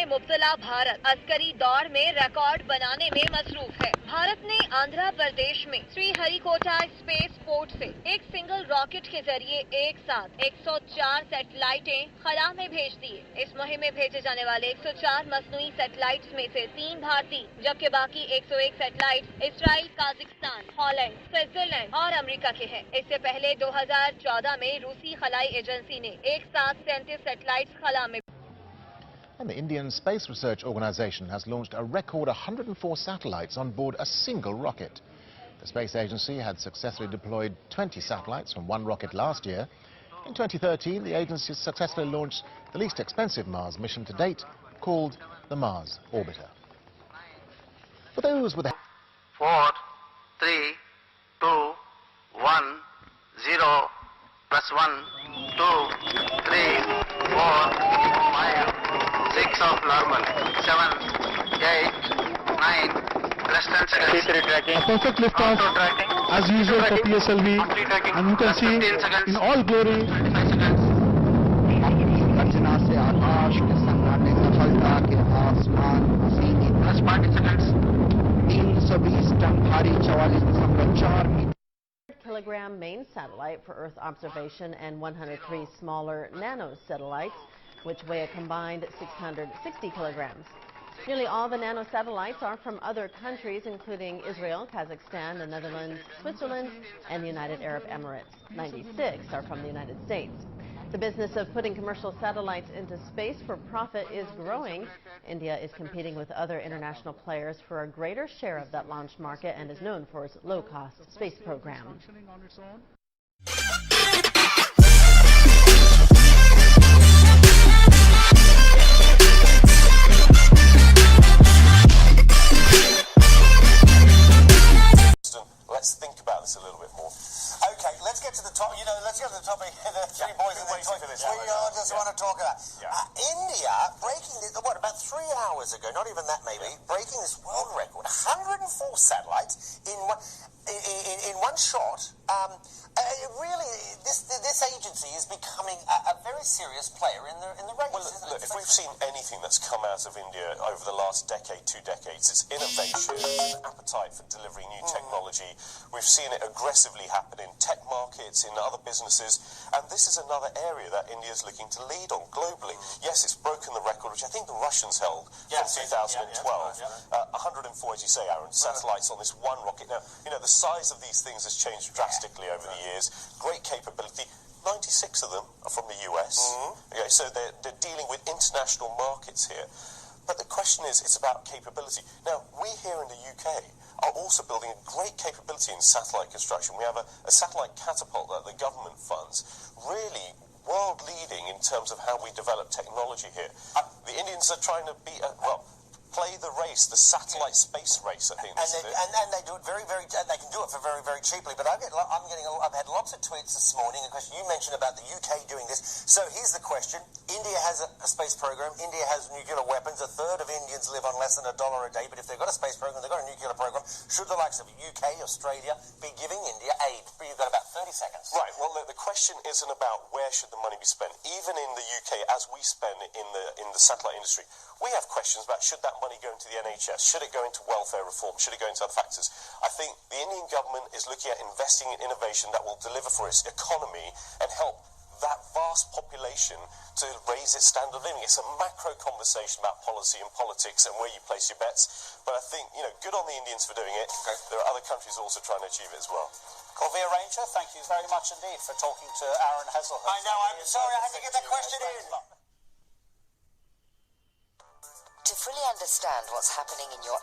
मुब्तला भारत अस्करी दौड़ में रिकॉर्ड बनाने में मसरूफ है। भारत ने आंध्र प्रदेश में श्रीहरिकोटा स्पेस पोर्ट से एक सिंगल रॉकेट के जरिए एक साथ 104 सैटेलाइटें खला में भेज दिए। इस मुहिम में भेजे जाने वाले 104 मसनूई सैटेलाइट्स में से 3 भारतीय, जबकि बाकी 101 satellites Israel, Kazakhstan, Holland, Switzerland और अमेरिका के हैं। इससे पहले 2014 में रूसी खलाई एजेंसी ने एक साथ 37 सैटेलाइट्स खला में। And the Indian Space Research Organisation has launched a record 104 satellites on board a single rocket. The space agency had successfully deployed 20 satellites from one rocket last year. In 2013, the agency successfully launched the least expensive Mars mission to date, called the Mars Orbiter. For those with 4, 3, 2, 1, 0, +1, 2, 3, 4, 5, 6 of normal, 7, 8, 9, less than seconds. A perfect liftoff, as usual for PSLV, and you can see in all glory. 25 seconds. रचना से आकाश के संघाटे सफलता के आसमान Hasini Plus 40 seconds. 320 ton भारी 44.4 metre kilogram main satellite for Earth observation and 103 smaller nano satellites, which weigh a combined 660 kilograms. Nearly all the nano satellites are from other countries, including Israel, Kazakhstan, the Netherlands, Switzerland, and the United Arab Emirates. 96 are from the United States. The business of putting commercial satellites into space for profit is growing. India is competing with other international players for a greater share of that launch market and is known for its low-cost space program. Let's think about this a little bit more. Okay, let's get to the top. Let's get to the topic. The three boys in the toy. We all just want to talk about India breaking about 3 hours ago, not even that maybe, breaking this world record, 104 satellites in one shot. Really, this agency is becoming a very serious player in the race. Well, look, if we've seen anything that's come out of India over the last decade, 2 decades, it's innovation, an appetite for delivering new technology. We've seen it aggressively happen in tech markets, in other businesses, and this is another area that India is looking to lead on globally. Yes, it's broken the record, which I think the Russians held in 2012. 104, as you say, Aaron, satellites on this one rocket. Now, the size of these things has changed drastically over the years. Great capability. 96 of them are from the US. Okay, so they're dealing with international markets here. But the question is, it's about capability. Now, we here in the UK are also building a great capability in satellite construction. We have a satellite catapult that the government funds, really world-leading in terms of how we develop technology here. The Indians are trying to play the race, the satellite space race, I think. And they do it very, very, and they can do it for very, very cheaply. But I've had lots of tweets this morning. A question you mentioned about the UK doing this. So here's the question: India has a space program. India has nuclear weapons. A third of Indians live on less than $1 a day. But if they've got a space program, they've got a nuclear program. Should the likes of UK, Australia, be giving India aid? But you've got about 30 seconds. Right. Well, the question isn't about where should the money be spent. Even in the UK, as we spend it in the satellite industry, we have questions about should that money go into the NHS? Should it go into welfare reform? Should it go into other factors? I think the Indian government is looking at investing in innovation that will deliver for its economy and help that vast population to raise its standard of living. It's a macro conversation about policy and politics and where you place your bets. But I think, good on the Indians for doing it. Okay. There are other countries also trying to achieve it as well. Corvia Ranger, thank you very much indeed for talking to Aaron Hesselhoff. I know, I'm sorry, I had to get that question in. To fully understand what's happening in your